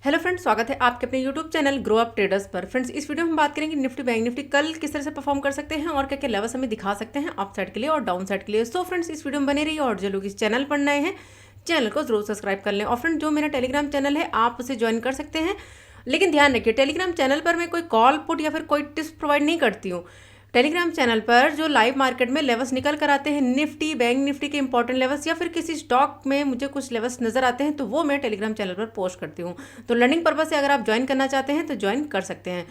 Hello friends, स्वागत है आपके अपने YouTube channel grow up traders पर। फ्रेंड्स, इस वीडियो में हम बात करेंगे निफ्टी बैंक निफ्टी कल किस तरह से परफॉर्म कर सकते हैं और क्या क्या लेवल्स हमें दिखा सकते हैं अप साइड के लिए और डाउन साइड के लिए। सो फ्रेंड्स, इस वीडियो में बने रहिए और जो लोग इस चैनल पर नए हैं चैनल को जरूर सब्सक्राइब कर लें। और फ्रेंड, जो मेरा टेलीग्राम चैनल है आप उसे ज्वाइन कर सकते हैं, लेकिन ध्यान रखिए टेलीग्राम चैनल पर मैं कोई कॉल पुट या फिर कोई टिप्स प्रोवाइड नहीं करती हूँ। टेलीग्राम चैनल पर जो लाइव मार्केट में लेवल्स निकल कर आते हैं, निफ्टी बैंक निफ्टी के इंपॉर्टेंट लेवल्स या फिर किसी स्टॉक में मुझे कुछ लेवल्स नजर आते हैं तो वो मैं टेलीग्राम चैनल पर पोस्ट करती हूँ। तो लर्निंग पर्पज से अगर आप ज्वाइन करना चाहते हैं तो ज्वाइन कर सकते हैं।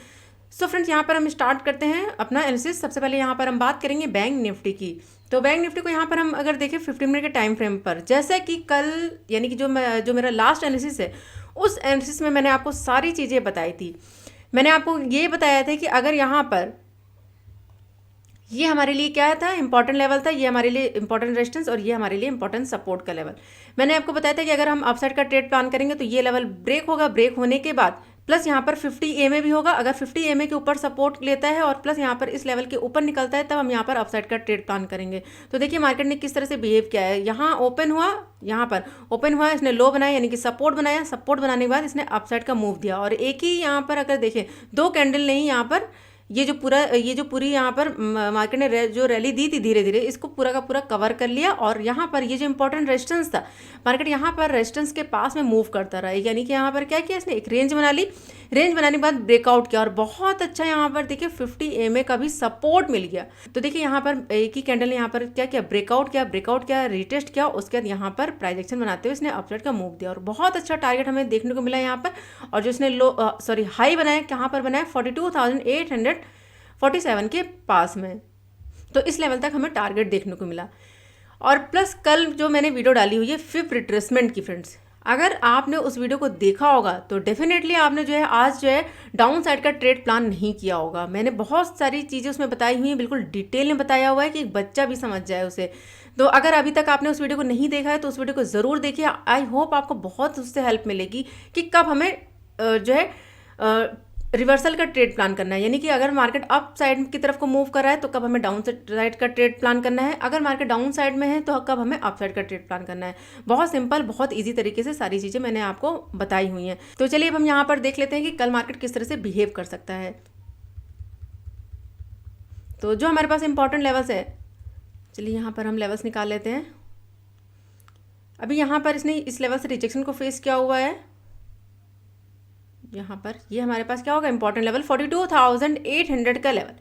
सो फ्रेंड्स, यहाँ पर हम स्टार्ट करते हैं अपना एनालिसिस। सबसे पहले यहाँ पर हम बात करेंगे बैंक निफ्टी की। तो बैंक निफ्टी को यहाँ पर हम अगर देखें 15 मिनट के टाइम फ्रेम पर, जैसे कि कल यानी कि जो मेरा लास्ट एनालिसिस है उस एनालिसिस में मैंने आपको सारी चीज़ें बताई थी। मैंने आपको ये बताया था कि अगर यहाँ पर ये हमारे लिए क्या था, इंपॉर्टेंट लेवल था, ये हमारे लिए इंपॉर्टेंट रेजिस्टेंस और ये हमारे लिए इंपॉर्टेंट सपोर्ट का लेवल। मैंने आपको बताया था कि अगर हम अपसाइड का ट्रेड प्लान करेंगे तो ये लेवल ब्रेक होगा, ब्रेक होने के बाद प्लस यहाँ पर 50 EMA भी होगा। अगर 50 EMA के ऊपर सपोर्ट लेता है और प्लस यहाँ पर इस लेवल के ऊपर निकलता है तब हम यहाँ पर अपसाइड का ट्रेड प्लान करेंगे। तो देखिए मार्केट ने किस तरह से बिहेव किया है। यहाँ ओपन हुआ, यहाँ पर ओपन हुआ, इसने लो बनाया यानी कि सपोर्ट बनाया, सपोर्ट बनाने के बाद इसने अपसाइड का मूव दिया और एक ही यहाँ पर अगर देखें दो कैंडल नहीं, यहाँ पर ये जो पूरी यहाँ पर मार्केट ने जो रैली दी थी धीरे धीरे इसको पूरा का पूरा कवर कर लिया। और यहाँ पर ये जो इंपॉर्टेंट रेजिस्टेंस था, मार्केट यहाँ पर रेजिस्टेंस के पास में मूव करता रहा, यानी कि यहाँ पर क्या किया इसने, एक रेंज बना ली, रेंज बनाने के बाद ब्रेकआउट किया और बहुत अच्छा यहाँ पर देखिए 50 EMA का भी सपोर्ट मिल गया। तो देखिए यहाँ पर एक ही कैंडल ने यहाँ पर क्या किया, ब्रेकआउट किया, रिटेस्ट किया, उसके बाद यहाँ पर प्राइस एक्शन बनाते हुए इसने अपसाइड का मूव दिया और बहुत अच्छा टारगेट हमें देखने को मिला यहाँ पर। और जो इसने हाई बनाया, कहाँ पर बनाया, 42,847 के पास में। तो इस लेवल तक हमें टारगेट देखने को मिला। और प्लस कल जो मैंने वीडियो डाली हुई है फिफ्थ रिट्रेसमेंट की, फ्रेंड्स अगर आपने उस वीडियो को देखा होगा तो डेफिनेटली आपने जो है आज जो है डाउन साइड का ट्रेड प्लान नहीं किया होगा। मैंने बहुत सारी चीज़ें उसमें बताई हुई हैं, बिल्कुल डिटेल में बताया हुआ है कि एक बच्चा भी समझ जाए उसे। तो अगर अभी तक आपने उस वीडियो को नहीं देखा है तो उस वीडियो को ज़रूर देखिए। आई होप आपको बहुत उससे हेल्प मिलेगी कि कब हमें जो है रिवर्सल का ट्रेड प्लान करना है, यानी कि अगर मार्केट अप साइड की तरफ को मूव कर रहा है तो कब हमें डाउन साइड का ट्रेड प्लान करना है, अगर मार्केट डाउन साइड में है तो कब हमें अप साइड का ट्रेड प्लान करना है। बहुत सिंपल, बहुत इजी तरीके से सारी चीज़ें मैंने आपको बताई हुई हैं। तो चलिए अब हम यहाँ पर देख लेते हैं कि कल मार्केट किस तरह से बिहेव कर सकता है। तो जो हमारे पास इंपॉर्टेंट लेवल्स है, चलिए यहाँ पर हम लेवल्स निकाल लेते हैं। अभी यहाँ पर इसने इस लेवल से रिजेक्शन को फेस किया हुआ है। यहाँ पर ये हमारे पास क्या होगा, इंपॉर्टेंट लेवल 42,800 का लेवल,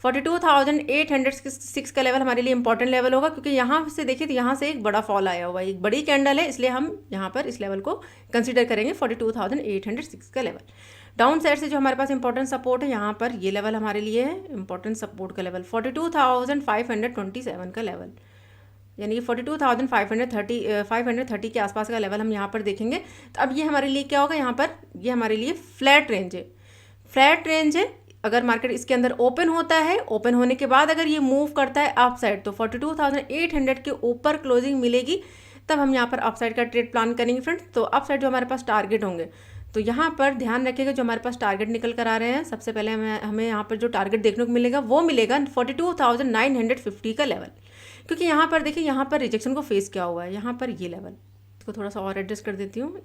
42,806 का लेवल हमारे लिए इंपॉर्टेंट लेवल होगा, क्योंकि यहाँ से देखिए तो यहाँ से एक बड़ा फॉल आया हुआ है, एक बड़ी कैंडल है, इसलिए हम यहाँ पर इस लेवल को कंसीडर करेंगे 42,806 का लेवल। डाउन साइड से जो हमारे पास इंपॉर्टेंट सपोर्ट है, यहाँ पर ये लेवल हमारे लिए है इंपॉर्टेंट सपोर्ट का लेवल 42,527 का लेवल, यानी कि 42,530 के आसपास का लेवल हम यहाँ पर देखेंगे। तो अब ये हमारे लिए क्या होगा, यहाँ पर ये हमारे लिए फ्लैट रेंज है, फ्लैट रेंज है। अगर मार्केट इसके अंदर ओपन होता है, ओपन होने के बाद अगर ये मूव करता है अप साइड तो 42,800 के ऊपर क्लोजिंग मिलेगी, तब हम यहाँ पर अप साइड का ट्रेड प्लान करेंगे फ्रेंड्स। तो अप साइड जो हमारे पास टारगेट होंगे, तो यहाँ पर ध्यान रखिएगा जो हमारे पास टारगेट निकल कर आ रहे हैं, सबसे पहले हमें यहाँ पर जो टारगेट देखने को मिलेगा वो मिलेगा 42,950 का लेवल, क्योंकि यहाँ पर देखिए यहाँ पर रिजेक्शन को फेस किया हुआ है। यहाँ पर ये लेवल, इसको थोड़ा सा और एडजस्ट कर देती हूँ,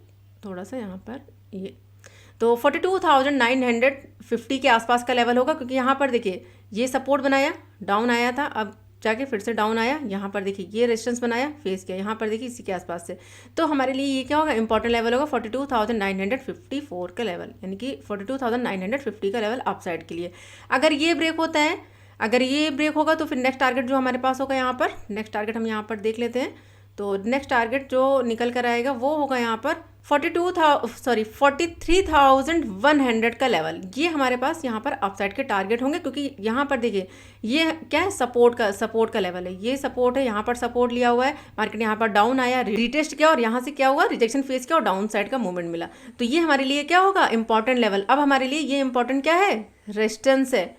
थोड़ा सा यहाँ पर ये, तो 42,950 के आसपास का लेवल होगा, क्योंकि यहाँ पर देखिए ये सपोर्ट बनाया, डाउन आया था, अब जाके फिर से डाउन आया, यहाँ पर देखिए ये रेजिस्टेंस बनाया, फेस किया, यहाँ पर देखिए इसी के आसपास से। तो हमारे लिए ये क्या होगा, इंपॉर्टेंट लेवल होगा 42,954 का लेवल, यानी कि 42,950 का लेवल अप साइड के लिए। अगर ये ब्रेक होता है, अगर ये ब्रेक होगा तो फिर नेक्स्ट टारगेट जो हमारे पास होगा, यहाँ पर नेक्स्ट टारगेट हम यहाँ पर देख लेते हैं। तो नेक्स्ट टारगेट जो निकल कर आएगा वो होगा यहाँ पर 43,100 का लेवल। ये हमारे पास यहाँ पर अपसाइड के टारगेट होंगे, क्योंकि यहाँ पर देखिए ये क्या है, सपोर्ट का लेवल है, ये सपोर्ट है, यहाँ पर सपोर्ट लिया हुआ है, मार्केट यहाँ पर डाउन आया, रिटेस्ट किया और यहाँ से क्या हुआ, रिजेक्शन फेस किया और डाउन साइड का मूवमेंट मिला। तो ये हमारे लिए क्या होगा, इंपॉर्टेंट लेवल। अब हमारे लिए ये इंपॉर्टेंट क्या है, रेजिस्टेंस है।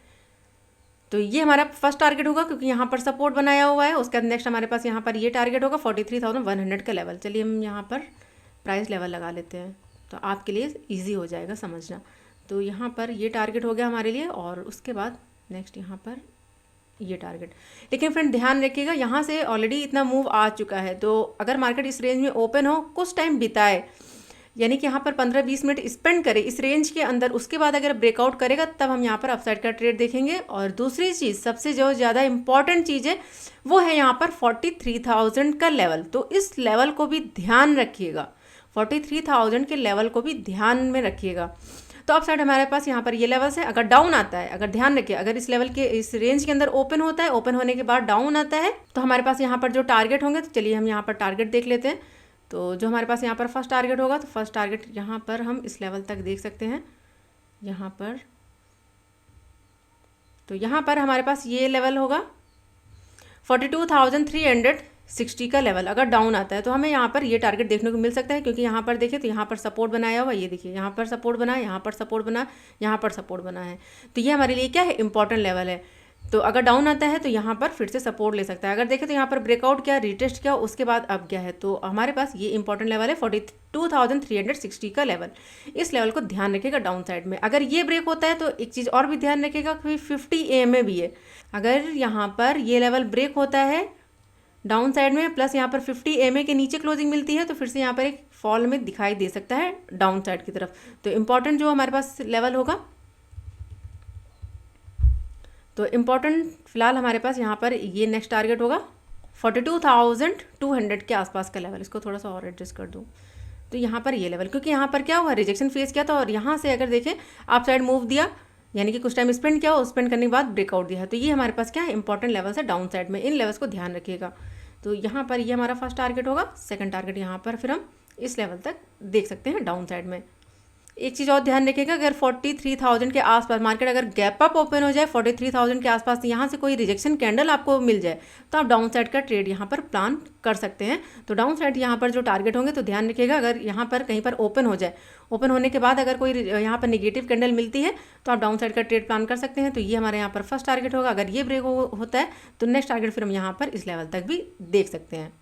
तो ये हमारा फर्स्ट टारगेट होगा, क्योंकि यहाँ पर सपोर्ट बनाया हुआ है। उसके बाद नेक्स्ट हमारे पास यहाँ पर ये टारगेट होगा 43,100 का लेवल। चलिए हम यहाँ पर प्राइस लेवल लगा लेते हैं, तो आपके लिए इजी हो जाएगा समझना। तो यहाँ पर ये टारगेट हो गया हमारे लिए, और उसके बाद नेक्स्ट यहाँ पर ये टारगेट। लेकिन फ्रेंड ध्यान रखिएगा, यहाँ से ऑलरेडी इतना मूव आ चुका है, तो अगर मार्केट इस रेंज में ओपन हो, कुछ टाइम बिताए, यानी कि यहाँ पर 15-20 मिनट स्पेंड करे इस रेंज के अंदर, उसके बाद अगर ब्रेकआउट करेगा तब हम यहाँ पर अपसाइड का ट्रेड देखेंगे। और दूसरी चीज़, सबसे जो ज़्यादा इंपॉर्टेंट चीज़ है वो है यहाँ पर 43,000 का लेवल। तो इस लेवल को भी ध्यान रखिएगा, 43,000 के लेवल को भी ध्यान में रखिएगा। तो अपसाइड हमारे पास यहाँ पर ये लेवल्स है। अगर डाउन आता है, अगर ध्यान रखिए, अगर इस लेवल के इस रेंज के अंदर ओपन होता है, ओपन होने के बाद डाउन आता है, तो हमारे पास यहाँ पर जो टारगेट होंगे, तो चलिए हम यहाँ पर टारगेट देख लेते हैं। तो जो हमारे पास यहाँ पर फर्स्ट टारगेट होगा, तो फर्स्ट टारगेट यहाँ पर हम इस लेवल तक देख सकते हैं यहाँ पर। तो यहाँ पर हमारे पास ये लेवल होगा 42,360 का लेवल। अगर डाउन आता है तो हमें यहाँ पर ये टारगेट देखने को मिल सकता है, क्योंकि यहाँ पर देखिए तो यहाँ पर सपोर्ट बनाया हुआ, ये देखिए यहाँ पर सपोर्ट बना है, यहाँ पर सपोर्ट बना, यहाँ पर सपोर्ट बना है। तो ये हमारे लिए क्या है, इंपॉर्टेंट लेवल है। तो अगर डाउन आता है तो यहाँ पर फिर से सपोर्ट ले सकता है। अगर देखें तो यहाँ पर ब्रेकआउट किया, रिटेस्ट किया, उसके बाद अब क्या है, तो हमारे पास ये इंपॉर्टेंट लेवल है 42,360 का लेवल। इस लेवल को ध्यान रखिएगा डाउन साइड में। अगर ये ब्रेक होता है तो एक चीज़ और भी ध्यान रखिएगा कि 50 EMA भी है। अगर यहाँ पर ये लेवल ब्रेक होता है डाउन साइड में, प्लस यहाँ पर 50 EMA के नीचे क्लोजिंग मिलती है, तो फिर से यहाँ पर एक फॉल में दिखाई दे सकता है डाउन साइड की तरफ। तो इम्पॉर्टेंट जो हमारे पास लेवल होगा, तो इम्पॉर्टेंट फिलहाल हमारे पास यहाँ पर ये नेक्स्ट टारगेट होगा 42,200 के आसपास का लेवल। इसको थोड़ा सा और एडजस्ट कर दूँ, तो यहाँ पर ये लेवल, क्योंकि यहाँ पर क्या हुआ, रिजेक्शन फेस किया था और यहाँ से अगर देखें आप साइड मूव दिया, यानी कि कुछ टाइम स्पेंड किया, स्पेंड करने के बाद ब्रेकआउट दिया है। तो ये हमारे पास क्या है, इंपॉर्टेंट लेवल्स है डाउन साइड में। इन लेवल्स को ध्यान रखिएगा। तो यहाँ पर ये हमारा फर्स्ट टारगेट होगा, सेकंड टारगेट यहाँ पर फिर हम इस लेवल तक देख सकते हैं डाउन साइड में। एक चीज़ और ध्यान रखिएगा, अगर 43,000 के आसपास मार्केट अगर गैप अप ओपन हो जाए 43,000 के आसपास, तो यहाँ से कोई रिजेक्शन कैंडल आपको मिल जाए, तो आप डाउन साइड का ट्रेड यहाँ पर प्लान कर सकते हैं। तो डाउन साइड यहाँ पर जो टारगेट होंगे, तो ध्यान रखिएगा, अगर यहाँ पर कहीं पर ओपन हो जाए, ओपन होने के बाद अगर कोई यहाँ पर नेगेटिव कैंडल मिलती है, तो आप डाउन साइड का ट्रेड प्लान कर सकते हैं। तो ये हमारे यहाँ पर फर्स्ट टारगेट होगा। अगर ये ब्रेक होता है तो नेक्स्ट टारगेट फिर हम यहाँ पर इस लेवल तक भी देख सकते हैं।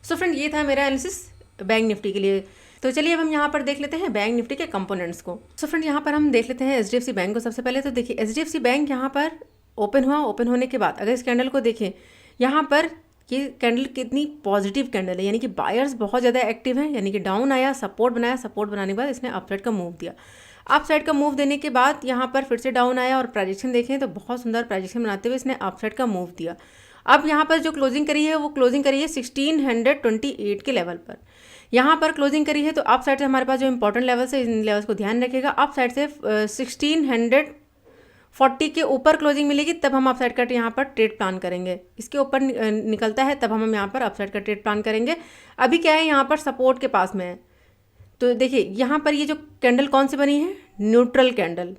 सो फ्रेंड, ये था मेरा एनालिसिस बैंक निफ्टी के लिए। तो चलिए अब हम यहाँ पर देख लेते हैं बैंक निफ्टी के कंपोनेंट्स को। सो फ्रेंड, यहाँ पर हम देख लेते हैं HDFC बैंक को। सबसे पहले तो देखिए HDFC बैंक यहाँ पर ओपन हुआ, ओपन होने के बाद अगर इस कैंडल को देखें, यहाँ पर ये कैंडल कितनी पॉजिटिव कैंडल है, यानी कि बायर्स बहुत ज़्यादा एक्टिव हैं, यानी कि डाउन आया, सपोर्ट बनाया, सपोर्ट बनाने के बाद इसने अपसाइड का मूव दिया। अपसाइड का मूव देने के बाद यहाँ पर फिर से डाउन आया और प्रोजेक्शन देखें तो बहुत सुंदर प्रोजेक्शन बनाते हुए इसने अपसाइड का मूव दिया। अब यहाँ पर जो क्लोजिंग करी है वो क्लोजिंग करी है 1628 के लेवल पर। यहाँ पर क्लोजिंग करी है, तो अप साइड से हमारे पास जो इंपॉर्टेंट लेवल्स है, इन लेवल्स को ध्यान रखिएगा। अप साइड से 1640 के ऊपर क्लोजिंग मिलेगी, तब हम अप साइड का यहाँ पर ट्रेड प्लान करेंगे। इसके ऊपर निकलता है तब हम यहाँ पर अप साइड का ट्रेड प्लान करेंगे। अभी क्या है, यहाँ पर सपोर्ट के पास में है। तो देखिए यहाँ पर ये जो कैंडल कौन सी बनी है, न्यूट्रल कैंडल।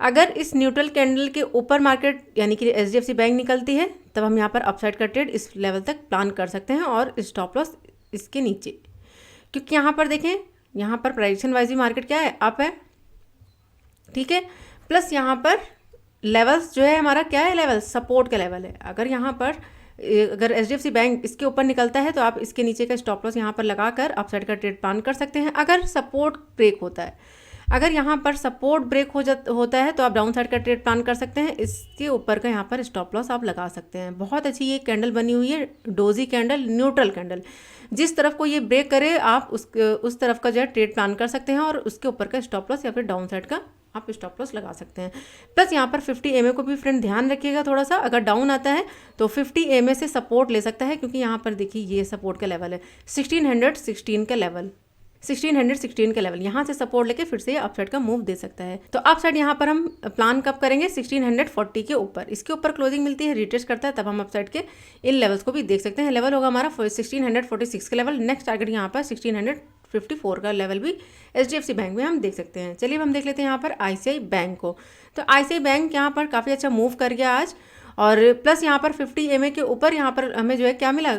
अगर इस न्यूट्रल कैंडल के ऊपर मार्केट यानी कि HDFC बैंक निकलती है, तब हम यहाँ पर अपसाइड का ट्रेड इस लेवल तक प्लान कर सकते हैं और स्टॉप लॉस इसके नीचे, क्योंकि यहाँ पर देखें, यहाँ पर प्राइजेशन वाइज भी मार्केट क्या है, अप है, ठीक है। प्लस यहाँ पर लेवल्स जो है हमारा क्या है, लेवल सपोर्ट का लेवल है। अगर यहाँ पर अगर HDFC बैंक इसके ऊपर निकलता है, तो आप इसके नीचे का स्टॉप लॉस यहाँ पर लगाकर अपसाइड का ट्रेड प्लान कर सकते हैं। अगर सपोर्ट ब्रेक होता है, अगर यहाँ पर सपोर्ट ब्रेक होता है, तो आप डाउन साइड का ट्रेड प्लान कर सकते हैं। इसके ऊपर का यहाँ पर स्टॉप लॉस आप लगा सकते हैं। बहुत अच्छी ये कैंडल बनी हुई है, डोजी कैंडल, न्यूट्रल कैंडल। जिस तरफ को ये ब्रेक करे आप उस तरफ का जो है ट्रेड प्लान कर सकते हैं और उसके ऊपर का स्टॉप लॉस या फिर डाउन साइड का आप स्टॉप लॉस लगा सकते हैं। प्लस यहाँ पर 50 EMA को भी फ्रेंड ध्यान रखिएगा थोड़ा सा। अगर डाउन आता है तो 50 EMA से सपोर्ट ले सकता है, क्योंकि यहाँ पर देखिए ये सपोर्ट का लेवल है 1616 का लेवल, 1616 का लेवल। यहाँ से सपोर्ट लेके फिर से अपसाइड का मूव दे सकता है। तो अपसाइड यहाँ पर हम प्लान कब करेंगे, 1640 के ऊपर। इसके ऊपर क्लोजिंग मिलती है, रिटेस्ट करता है, तब हम अपसाइड के इन लेवल्स को भी देख सकते हैं। लेवल होगा हमारा 1646 का लेवल। नेक्स्ट टारगेट यहाँ पर 1654 का लेवल भी HDFC बैंक में हम देख सकते हैं। चलिए हम देख लेते हैं यहाँ पर ICICI बैंक को। तो ICICI बैंक यहाँ पर काफ़ी अच्छा मूव कर गया आज, और प्लस यहाँ पर 50 EMA के ऊपर यहाँ पर हमें जो है क्या मिला,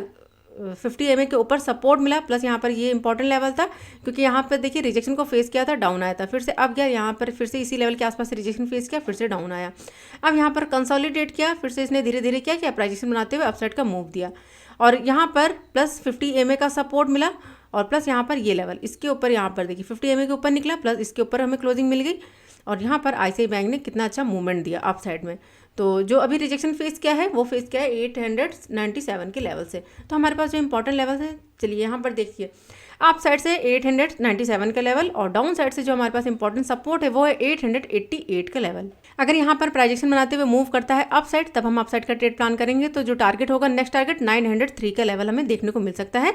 50 EMA के ऊपर सपोर्ट मिला। प्लस यहाँ पर ये इंपॉर्टेंट लेवल था, क्योंकि यहाँ पर देखिए रिजेक्शन को फेस किया था, डाउन आया था, फिर से अब गया यहाँ पर फिर से इसी लेवल के आसपास से रिजेक्शन फेस किया, फिर से डाउन आया। अब यहाँ पर कंसोलिडेट किया, फिर से इसने धीरे धीरे क्या प्राइजेशन बनाते हुए अपसाइड का मूव दिया, और यहाँ पर प्लस 50 EMA का सपोर्ट मिला, और प्लस यहाँ पर ये लेवल इसके ऊपर यहाँ पर देखिए 50 EMA के ऊपर निकला, प्लस इसके ऊपर हमें क्लोजिंग मिल गई, और यहाँ पर ICICI बैंक ने कितना अच्छा मूवमेंट दिया अप साइड में। तो जो अभी रिजेक्शन फेस क्या है, वो फेस क्या है 897 के लेवल से। तो हमारे पास जो इंपॉर्टेंट लेवल है, चलिए यहाँ पर देखिए, अप साइड से 897 का लेवल और डाउन साइड से जो हमारे पास इंपॉर्टेंट सपोर्ट है वो है 888 का लेवल। अगर यहाँ पर प्राइजेक्शन बनाते हुए मूव करता है अप साइड, तब हम अप साइड का ट्रेड प्लान करेंगे। तो जो टारगेट होगा, नेक्स्ट टारगेट 903 का लेवल हमें देखने को मिल सकता है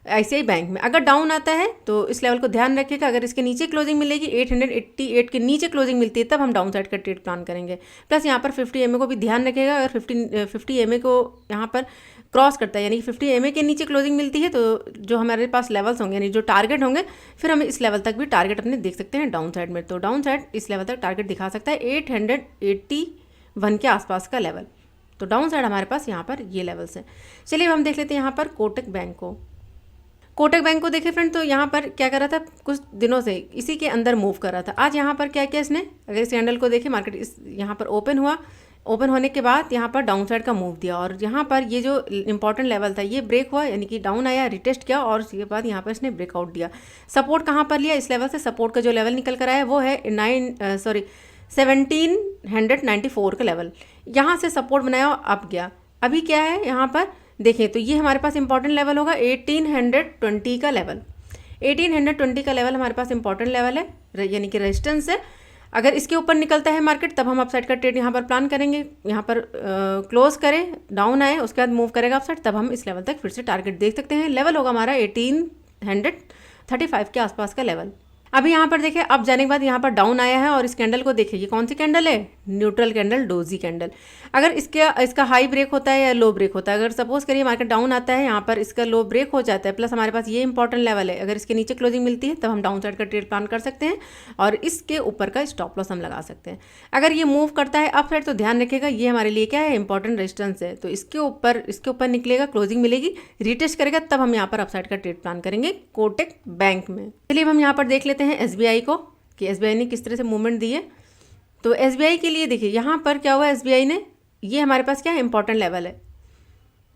ICICI बैंक में। अगर डाउन आता है तो इस लेवल को ध्यान रखिएगा, अगर इसके नीचे क्लोजिंग मिलेगी, 888 के नीचे क्लोजिंग मिलती है, तब हम डाउन साइड का ट्रेड प्लान करेंगे। प्लस यहाँ पर 50 MA को भी ध्यान रखिएगा, अगर 50 MA को यहाँ पर क्रॉस करता है, यानी कि 50 MA के नीचे क्लोजिंग मिलती है, तो जो हमारे पास लेवल्स होंगे, यानी जो टारगेट होंगे, फिर हम इस लेवल तक भी टारगेट अपने देख सकते हैं डाउन साइड में। तो डाउन साइड इस लेवल तक टारगेट दिखा सकता है 881 के आसपास का लेवल। तो डाउन साइड हमारे पास यहाँ पर ये लेवल्स हैं। चलिए अब हम देख लेते हैं यहाँ पर कोटक बैंक को। कोटक बैंक को देखें फ्रेंड, तो यहाँ पर क्या कर रहा था, कुछ दिनों से इसी के अंदर मूव कर रहा था। आज यहाँ पर क्या किया इसने, अगर इस कैंडल को देखें, मार्केट इस यहाँ पर ओपन हुआ, ओपन होने के बाद यहाँ पर डाउन साइड का मूव दिया और यहाँ पर ये जो इंपॉर्टेंट लेवल था ये ब्रेक हुआ, यानी कि डाउन आया, रिटेस्ट किया और उसके बाद यहाँ पर इसने ब्रेकआउट दिया। सपोर्ट कहाँ पर लिया, इस लेवल से सपोर्ट का जो लेवल निकल कर आया वो है 1794 का लेवल। यहाँ से सपोर्ट बनाया और अप गया। अभी क्या है यहाँ पर देखें, तो ये हमारे पास इंपॉर्टेंट लेवल होगा 1820 का लेवल। 1820 का लेवल हमारे पास इंपॉर्टेंट लेवल है, यानी कि रेजिस्टेंस है। अगर इसके ऊपर निकलता है मार्केट, तब हम अपसाइड का ट्रेड यहाँ पर प्लान करेंगे। यहाँ पर क्लोज करें, डाउन आए, उसके बाद मूव करेगा अपसाइड, तब हम इस लेवल तक फिर से टारगेट देख सकते हैं। लेवल होगा हमारा 1835 के आसपास का लेवल। अभी यहाँ पर देखिए, अब जाने के बाद यहाँ पर डाउन आया है और इस कैंडल को देखिए, ये कौन सी कैंडल है, न्यूट्रल कैंडल, डोजी कैंडल। अगर इसका हाई ब्रेक होता है या लो ब्रेक होता है, अगर सपोज करिए मार्केट डाउन आता है, यहाँ पर इसका लो ब्रेक हो जाता है, प्लस हमारे पास ये इंपॉर्टेंट लेवल है, अगर इसके नीचे क्लोजिंग मिलती है, तब हम डाउन साइड का ट्रेड प्लान कर सकते हैं और इसके ऊपर का स्टॉप लॉस हम लगा सकते हैं। अगर ये मूव करता है अप साइड, तो ध्यान रखिएगा, ये हमारे लिए क्या है, इंपॉर्टेंट रेजिस्टेंस है। तो इसके ऊपर निकलेगा, क्लोजिंग मिलेगी, रिटेस्ट करेगा, तब हम यहाँ पर अप साइड का ट्रेड प्लान करेंगे कोटक बैंक में। चलिए हम यहाँ पर देख लेते हैं SBI को कि SBI ने किस तरह से मूवमेंट दी है। तो SBI के लिए देखिए, यहाँ पर क्या हुआ, SBI ने, ये हमारे पास क्या है, इंपॉर्टेंट लेवल है।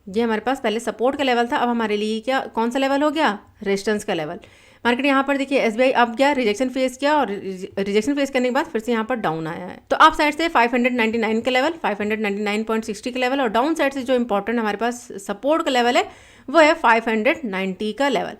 ये हमारे पास पहले सपोर्ट का लेवल था, अब हमारे लिए क्या, कौन सा लेवल हो गया, रेजिस्टेंस का लेवल। मार्केट यहाँ पर देखिए SBI अब गया, रिजेक्शन फेस किया और रिजेक्शन फेस करने के बाद फिर से यहाँ पर डाउन आया है। तो अप साइड से 599 का लेवल, 599.60 का लेवल और डाउन साइड से जो इंपॉर्टेंट हमारे पास सपोर्ट का लेवल है वो है 590 का लेवल।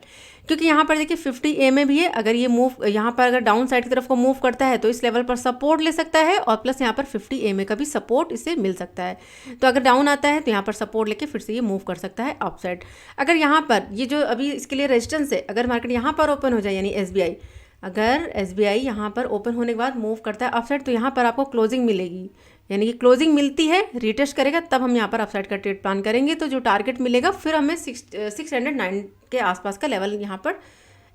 क्योंकि यहाँ पर देखिए 50 MA भी है, अगर ये मूव यहाँ पर अगर डाउन साइड की तरफ को मूव करता है तो इस लेवल पर सपोर्ट ले सकता है और प्लस यहाँ पर 50 MA का भी सपोर्ट इसे मिल सकता है। तो अगर डाउन आता है तो यहाँ पर सपोर्ट लेके फिर से ये मूव कर सकता है अप साइड। अगर यहाँ पर ये जो अभी इसके लिए रेजिस्टेंस है, अगर मार्केट यहाँ पर ओपन हो जाए, यानी SBI, अगर SBI यहाँ पर ओपन होने के बाद मूव करता है अप साइड, तो यहाँ पर आपको क्लोजिंग मिलेगी, यानी कि क्लोजिंग मिलती है, रिटेस्ट करेगा, तब हम यहाँ पर अपसाइड का ट्रेड प्लान करेंगे। तो जो टारगेट मिलेगा फिर हमें 609 के आसपास का लेवल यहाँ पर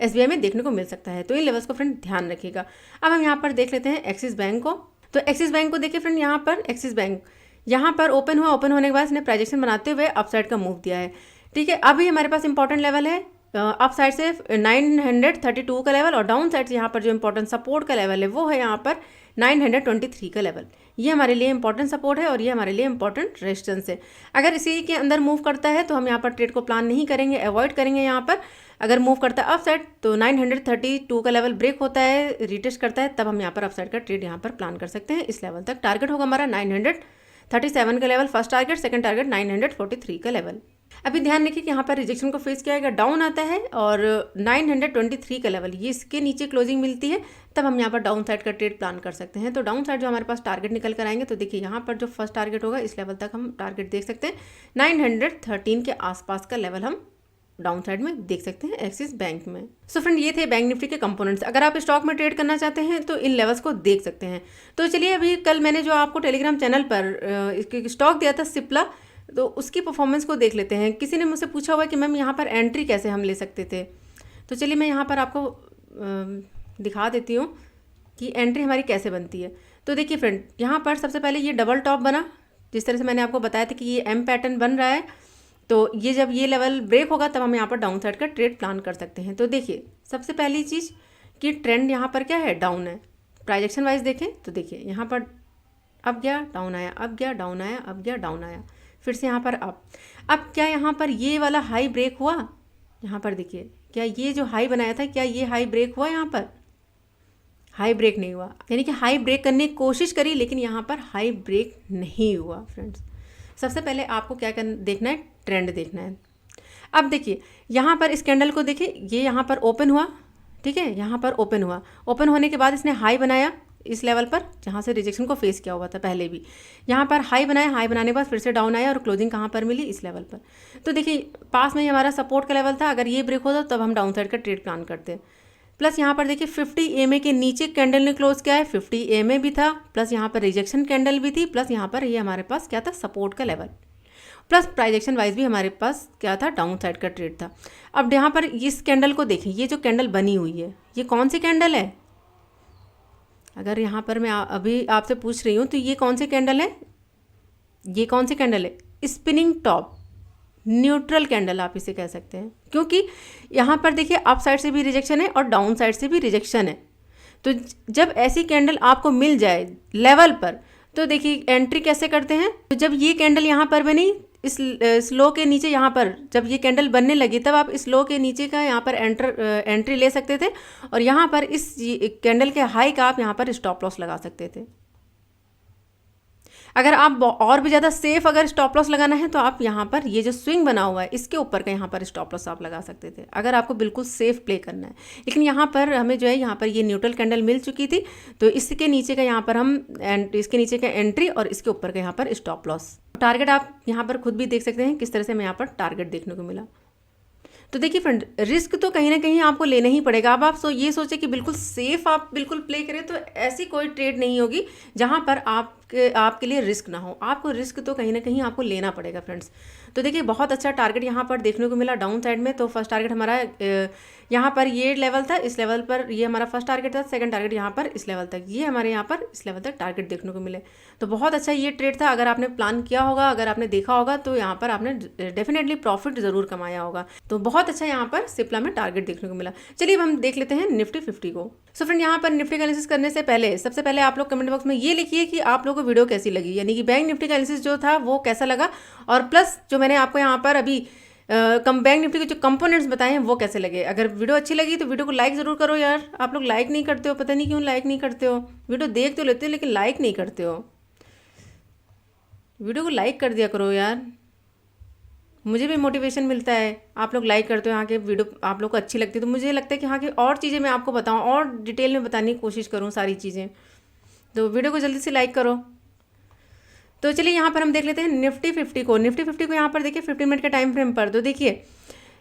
SBI में देखने को मिल सकता है। तो इन लेवल्स को फ्रेंड ध्यान रखिएगा। अब हम यहाँ पर देख लेते हैं एक्सिस बैंक को। तो एक्सिस बैंक को देखिए फ्रेंड, यहाँ पर एक्सिस बैंक यहाँ पर ओपन हुआ, ओपन होने के बाद इसने प्राइजेक्शन बनाते हुए अपसाइड का मूव दिया है। ठीक है, अभी हमारे पास इंपॉर्टेंट लेवल है अप साइड से 932 का लेवल और डाउन साइड से यहाँ पर जो इंपॉर्टेंट सपोर्ट का लेवल है वो है यहाँ पर 923 का लेवल। ये हमारे लिए इंपॉर्टेंट सपोर्ट है और ये हमारे लिए इंपॉर्टेंट रेजिस्टेंस है। अगर इसी के अंदर मूव करता है तो हम यहाँ पर ट्रेड को प्लान नहीं करेंगे, अवॉइड करेंगे। यहाँ पर अगर मूव करता है अप साइड तो 932 का लेवल ब्रेक होता है, रिटेस्ट करता है, तब हम यहाँ पर अप साइड का ट्रेड यहाँ पर प्लान कर सकते हैं। इस लेवल तक टारगेट होगा हमारा 937 का level first target, second target 943 का लेवल। अभी ध्यान रखिए कि यहाँ पर रिजेक्शन को फेस किया जाएगा, डाउन आता है और 923 का लेवल, ये इसके नीचे क्लोजिंग मिलती है, तब हम यहाँ पर डाउन साइड का ट्रेड प्लान कर सकते हैं। तो डाउन साइड जो हमारे पास टारगेट निकल कर आएंगे, तो देखिए यहाँ पर जो फर्स्ट टारगेट होगा इस लेवल तक हम टारगेट देख सकते हैं। 913 के आसपास का लेवल हम डाउन साइड में देख सकते हैं एक्सिस बैंक में। सो फ्रेंड, ये थे बैंक निफ्टी के कंपोनेंट्स। अगर आप स्टॉक में ट्रेड करना चाहते हैं तो इन लेवल्स को देख सकते हैं। तो चलिए, अभी कल मैंने जो आपको टेलीग्राम चैनल पर स्टॉक दिया था सिप्ला, तो उसकी परफॉर्मेंस को देख लेते हैं। किसी ने मुझसे पूछा हुआ कि मैम यहाँ पर एंट्री कैसे हम ले सकते थे, तो चलिए मैं यहाँ पर आपको दिखा देती हूँ कि एंट्री हमारी कैसे बनती है। तो देखिए फ्रेंड, यहाँ पर सबसे पहले ये डबल टॉप बना, जिस तरह से मैंने आपको बताया था कि ये एम पैटर्न बन रहा है। तो ये जब ये लेवल ब्रेक होगा तब हम यहाँ पर डाउन साइड का ट्रेड प्लान कर सकते हैं। तो देखिए, सबसे पहली चीज़ कि ट्रेंड यहाँ पर क्या है, डाउन है। ट्रांजैक्शन वाइज देखें तो देखिए यहाँ पर अब गया, डाउन आया, अब गया, डाउन आया, अब गया, डाउन आया, फिर से यहाँ पर अब क्या यहाँ पर ये वाला हाई ब्रेक हुआ? यहाँ पर देखिए, क्या ये जो हाई बनाया था, क्या ये हाई ब्रेक हुआ? यहाँ पर हाई ब्रेक नहीं हुआ, यानी कि हाई ब्रेक करने की कोशिश करी लेकिन यहाँ पर हाई ब्रेक नहीं हुआ। फ्रेंड्स, सबसे पहले आपको क्या देखना है, ट्रेंड देखना है। अब देखिए यहाँ पर इस कैंडल को देखिए, ये यहाँ पर ओपन हुआ, ठीक है, यहाँ पर ओपन हुआ, ओपन होने के बाद इसने हाई बनाया इस लेवल पर जहाँ से रिजेक्शन को फेस किया हुआ था पहले भी, यहाँ पर हाई बनाया, हाई बनाने के बाद फिर से डाउन आया और क्लोजिंग कहाँ पर मिली, इस लेवल पर। तो देखिए पास में ही हमारा सपोर्ट का लेवल था, अगर ये ब्रेक होता तब हम डाउन साइड का ट्रेड प्लान करते। प्लस यहाँ पर देखिए 50 EMA के नीचे कैंडल ने क्लोज किया है, 50 EMA भी था, प्लस यहाँ पर रिजेक्शन कैंडल भी थी, प्लस यहाँ पर ये हमारे पास क्या था, सपोर्ट का लेवल, प्लस प्राइजेक्शन वाइज भी हमारे पास क्या था, डाउन साइड का ट्रेड था। अब यहाँ पर इस कैंडल को देखें, ये जो कैंडल बनी हुई है ये कौन सी कैंडल है, अगर यहाँ पर मैं अभी आपसे पूछ रही हूँ तो ये कौन सी कैंडल है, ये कौन सी कैंडल है, स्पिनिंग टॉप, न्यूट्रल कैंडल आप इसे कह सकते हैं, क्योंकि यहाँ पर देखिए अप साइड से भी रिजेक्शन है और डाउन साइड से भी रिजेक्शन है। तो जब ऐसी कैंडल आपको मिल जाए लेवल पर तो देखिए एंट्री कैसे करते हैं। तो जब ये कैंडल यहाँ पर बनी, इस लो के नीचे यहाँ पर जब ये कैंडल बनने लगी तब आप इस लो के नीचे का यहाँ पर एंट्री ले सकते थे और यहाँ पर इस कैंडल के हाई का आप यहाँ पर स्टॉप लॉस लगा सकते थे। अगर आप और भी ज़्यादा सेफ अगर स्टॉप लॉस लगाना है तो आप यहाँ पर ये जो स्विंग बना हुआ है इसके ऊपर का यहाँ पर स्टॉप लॉस आप लगा सकते थे, अगर आपको बिल्कुल सेफ प्ले करना है। लेकिन यहाँ पर हमें जो है यहाँ पर ये न्यूट्रल कैंडल मिल चुकी थी, तो इसके नीचे का यहाँ पर हम इसके नीचे का एंट्री और इसके ऊपर का यहाँ पर स्टॉप लॉस। टारगेट आप यहाँ पर खुद भी देख सकते हैं किस तरह से हमें यहाँ पर टारगेट देखने को मिला। तो देखिए फ्रेंड, रिस्क तो कहीं ना कहीं आपको लेना ही पड़ेगा। अब आप ये सोचे कि बिल्कुल सेफ आप बिल्कुल प्ले करें, तो ऐसी कोई ट्रेड नहीं होगी जहां पर आपके लिए रिस्क ना हो। आपको रिस्क तो कहीं ना कहीं आपको लेना पड़ेगा फ्रेंड्स। तो देखिए बहुत अच्छा टारगेट यहाँ पर देखने को मिला डाउन साइड में। तो फर्स्ट टारगेट हमारा यहाँ पर ये लेवल था, इस लेवल पर ये हमारा फर्स्ट टारगेट था। सेकंड टारगेट यहाँ पर इस लेवल तक, ये हमारे यहाँ पर इस लेवल तक टारगेट देखने को मिले। तो बहुत अच्छा ये ट्रेड था। अगर आपने प्लान किया होगा, अगर आपने देखा होगा तो यहाँ पर आपने डेफिनेटली प्रॉफिट ज़रूर कमाया होगा। तो बहुत अच्छा यहाँ पर सिप्ला में टारगेट देखने को मिला। चलिए अब हम देख लेते हैं निफ्टी 50 को। सो फ्रेंड, यहाँ पर निफ्टी का एनालिसिस करने से पहले सबसे पहले आप लोग कमेंट बॉक्स में ये लिखिए कि आप लोगों को वीडियो कैसी लगी, यानी कि बैंक निफ्टी का एनालिसिस जो था वो कैसा लगा, और प्लस जो मैंने आपको यहाँ पर अभी बैंक निफ्टी के जो कंपोनेंट्स बताए हैं वो कैसे लगे। अगर वीडियो अच्छी लगी तो वीडियो को लाइक ज़रूर करो यार। आप लोग लाइक नहीं करते हो, पता नहीं क्यों लाइक नहीं करते हो। वीडियो देख तो लेते हो लेकिन लाइक नहीं करते हो। वीडियो को लाइक कर दिया करो यार, मुझे भी मोटिवेशन मिलता है। आप लोग लाइक करते हो, यहाँ के वीडियो आप लोग को अच्छी लगती है तो मुझे लगता है कि हाँ की और चीज़ें मैं आपको बताऊँ और डिटेल में बताने की कोशिश करूँ सारी चीज़ें। तो वीडियो को जल्दी से लाइक करो। तो चलिए यहाँ पर हम देख लेते हैं निफ्टी 50 को। निफ्टी 50 को यहाँ पर देखिए 15 मिनट के टाइम फ्रेम पर। तो देखिए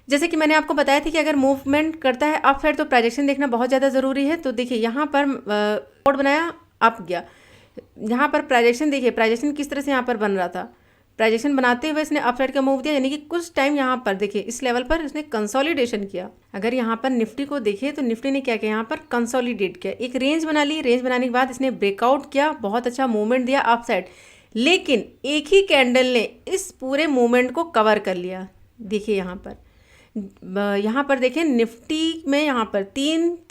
जैसे कि मैंने आपको बताया था कि अगर मूवमेंट करता है अप साइड तो प्राइजेक्शन देखना बहुत ज़्यादा ज़रूरी है। तो देखिए यहाँ पर सपोर्ट बनाया, अप गया। यहाँ पर प्राइजेक्शन देखिए, प्राइजेक्शन किस तरह से यहाँ पर बन रहा था। प्राइजेक्शन बनाते हुए इसने अप साइड का मूव दिया, यानी कि कुछ टाइम यहाँ पर देखिए इस लेवल पर इसने कंसोलिडेशन किया। अगर यहाँ पर निफ्टी को देखिए तो निफ्टी ने क्या किया, यहाँ पर कंसोलिडेट किया, एक रेंज बना ली। रेंज बनाने के बाद इसने ब्रेकआउट किया, बहुत अच्छा मूवमेंट दिया अप साइड। लेकिन एक ही कैंडल ने इस पूरे मूवमेंट को कवर कर लिया। देखिए यहाँ पर देखिए निफ्टी में यहाँ पर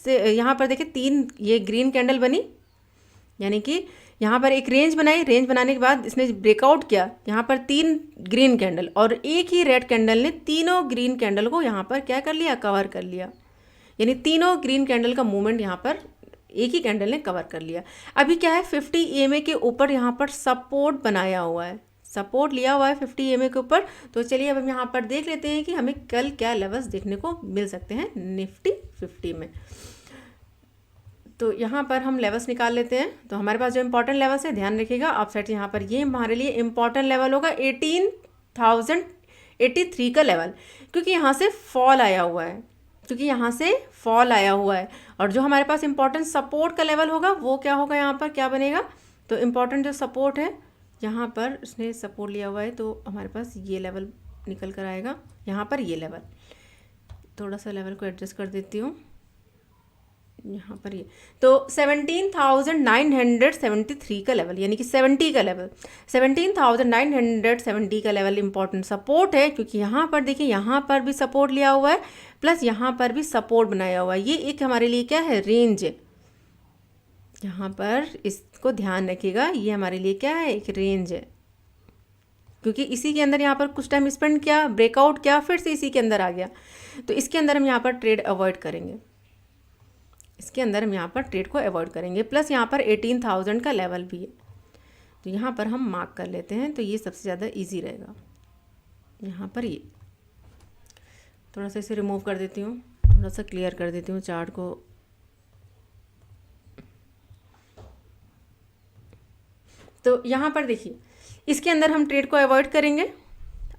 यहाँ पर देखिए 3 ये ग्रीन कैंडल बनी, यानी कि यहाँ पर एक रेंज बनाई। रेंज बनाने के बाद इसने ब्रेकआउट किया, यहाँ पर 3 ग्रीन कैंडल, और एक ही रेड कैंडल ने तीनों ग्रीन कैंडल को यहाँ पर क्या कर लिया, कवर कर लिया। यानी तीनों ग्रीन कैंडल का मूवमेंट यहाँ पर एक ही कैंडल ने कवर कर लिया। अभी क्या है, 50 EMA के ऊपर यहाँ पर सपोर्ट बनाया हुआ है, सपोर्ट लिया हुआ है 50 EMA के ऊपर। तो चलिए अब हम यहाँ पर देख लेते हैं कि हमें कल क्या लेवल्स देखने को मिल सकते हैं निफ्टी 50 में। तो यहाँ पर हम लेवल्स निकाल लेते हैं। तो हमारे पास जो इंपॉर्टेंट लेवल्स है, ध्यान रखिएगा आप साइड यहाँ पर ये हमारे लिए इंपॉर्टेंट लेवल होगा 18,083 का लेवल, क्योंकि यहाँ से फॉल आया हुआ है, और जो हमारे पास इंपॉर्टेंट सपोर्ट का लेवल होगा वो क्या होगा, यहाँ पर क्या बनेगा। तो इंपॉर्टेंट जो सपोर्ट है यहाँ पर इसने सपोर्ट लिया हुआ है, तो हमारे पास ये लेवल निकल कर आएगा। यहाँ पर ये लेवल, थोड़ा सा लेवल को एडजस्ट कर देती हूँ यहाँ पर ये, तो 17,973 का लेवल, यानी कि 70 का लेवल, 17,970 का लेवल इंपॉर्टेंट सपोर्ट है। क्योंकि यहाँ पर देखिए यहाँ पर भी सपोर्ट लिया हुआ है, प्लस यहाँ पर भी सपोर्ट बनाया हुआ है। ये एक हमारे लिए क्या है, रेंज है। यहाँ पर इसको ध्यान रखिएगा, ये हमारे लिए क्या है, एक रेंज है। क्योंकि इसी के अंदर यहाँ पर कुछ टाइम स्पेंड किया, ब्रेकआउट किया, फिर से इसी के अंदर आ गया। तो इसके अंदर हम यहाँ पर ट्रेड अवॉइड करेंगे, प्लस यहाँ पर 18,000 का लेवल भी है, तो यहाँ पर हम मार्क कर लेते हैं। तो ये सबसे ज़्यादा इजी रहेगा यहाँ पर ये। थोड़ा सा इसे रिमूव कर देती हूँ, थोड़ा सा क्लियर कर देती हूँ चार्ट को। तो यहाँ पर देखिए, इसके अंदर हम ट्रेड को अवॉइड करेंगे।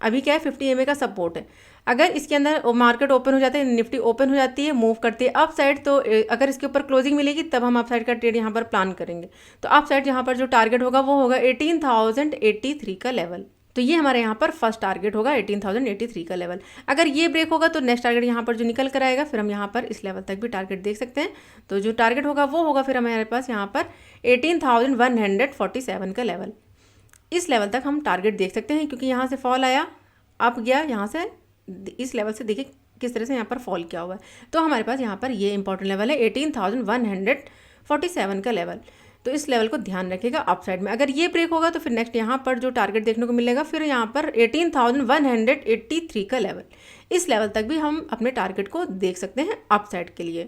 अभी क्या है, 50 EMA का सपोर्ट है। अगर इसके अंदर मार्केट ओपन हो जाता है, निफ्टी ओपन हो जाती है, मूव करती है अप साइड, तो अगर इसके ऊपर क्लोजिंग मिलेगी तब हम अप साइड का ट्रेड यहाँ पर प्लान करेंगे। तो अप साइड यहाँ पर जो टारगेट होगा वो होगा 18,083 का लेवल। तो ये हमारे यहाँ पर फर्स्ट टारगेट होगा 18,083 का लेवल। अगर ये ब्रेक होगा तो नेक्स्ट टारगेट यहाँ पर जो निकल कर आएगा, फिर हम यहाँ पर इस लेवल तक भी टारगेट देख सकते हैं। तो जो टारगेट होगा वो होगा फिर हमारे पास यहाँ पर 18,147 का लेवल। इस लेवल तक हम टारगेट देख सकते हैं, क्योंकि यहाँ से फॉल आया, अप गया, यहाँ से इस लेवल से देखिए किस तरह से यहाँ पर फॉल किया हुआ है। तो हमारे पास यहाँ पर ये इंपॉर्टेंट लेवल है 18,147 का लेवल। तो इस लेवल को ध्यान रखिएगा अप साइड में। अगर ये ब्रेक होगा तो फिर नेक्स्ट यहाँ पर जो टारगेट देखने को मिलेगा फिर यहाँ पर 18,183 का लेवल। इस लेवल तक भी हम अपने टारगेट को देख सकते हैं अप साइड के लिए।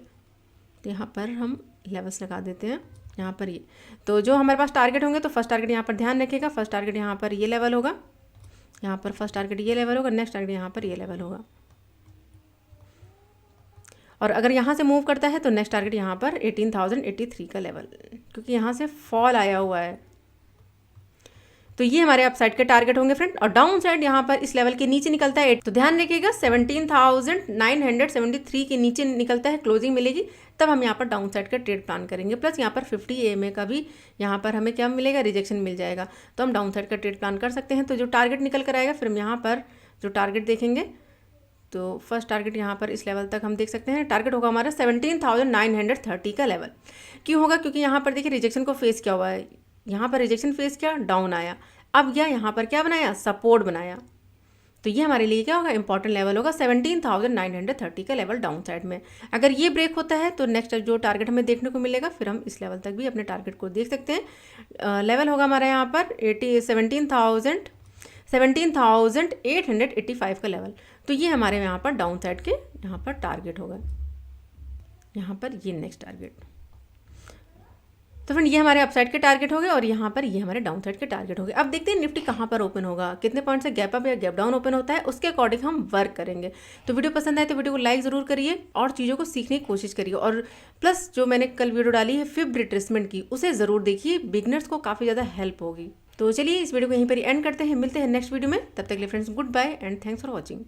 तो यहाँ पर हम लेवल्स लगा देते हैं यहाँ पर ये। तो जो हमारे पास टारगेट होंगे तो फर्स्ट टारगेट यहाँ पर ध्यान रखिएगा, फर्स्ट टारगेट यहाँ पर ये लेवल होगा, यहाँ पर फर्स्ट टारगेट ये लेवल होगा, नेक्स्ट टारगेट यहाँ पर ये लेवल होगा। और अगर यहाँ से मूव करता है तो नेक्स्ट टारगेट यहाँ पर 18,083 का लेवल, क्योंकि यहाँ से फॉल आया हुआ है। तो ये हमारे अप साइड के टारगेट होंगे फ्रेंड। और डाउन साइड यहाँ पर इस लेवल के नीचे निकलता है, तो ध्यान रखिएगा 17,973 के नीचे निकलता है, क्लोजिंग मिलेगी, तब हम यहाँ पर डाउन साइड का ट्रेड प्लान करेंगे। प्लस यहाँ पर 50 EMA का भी यहाँ पर हमें क्या मिलेगा, रिजेक्शन मिल जाएगा, तो हम डाउन साइड का ट्रेड प्लान कर सकते हैं। तो जो टारगेट निकल कर आएगा फिर हम यहाँ पर जो टारगेट देखेंगे, तो फर्स्ट टारगेट यहाँ पर इस लेवल तक हम देख सकते हैं। टारगेट होगा हमारा 17,930 का लेवल। क्यों होगा, क्योंकि यहाँ पर देखिए रिजेक्शन को फेस किया हुआ है, यहाँ पर रिजेक्शन फेस किया, डाउन आया, अब गया यहाँ पर क्या बनाया, सपोर्ट बनाया। तो ये हमारे लिए क्या होगा, इंपॉर्टेंट लेवल होगा 17,930 का लेवल डाउन साइड में। अगर ये ब्रेक होता है तो नेक्स्ट जो टारगेट हमें देखने को मिलेगा फिर हम इस लेवल तक भी अपने टारगेट को देख सकते हैं। लेवल होगा हमारा यहाँ पर 17,885 का लेवल। तो ये हमारे यहाँ पर डाउन साइड के यहाँ पर टारगेट होगा, यहाँ पर ये नेक्स्ट टारगेट। तो फ्रेंड ये हमारे अपसाइड के टारगेट हो गए और यहाँ पर ये हमारे डाउन साइड के टारगेट हो गए। अब देखते हैं निफ्टी कहाँ पर ओपन होगा, कितने पॉइंट से गैप अप या गैप डाउन ओपन होता है, उसके अकॉर्डिंग हम वर्क करेंगे। तो वीडियो पसंद आए तो वीडियो को लाइक ज़रूर करिए और चीज़ों को सीखने की कोशिश करिए। और प्लस जो मैंने कल वीडियो डाली है फिब रिट्रेसमेंट की, उसे ज़रूर देखिए, बिगनर्स को काफ़ी ज़्यादा हेल्प होगी। तो चलिए इस वीडियो को यहीं पर एंड करते हैं, मिलते हैं नेक्स्ट वीडियो में। तब तक के लिए friends good bye and thanks for watching.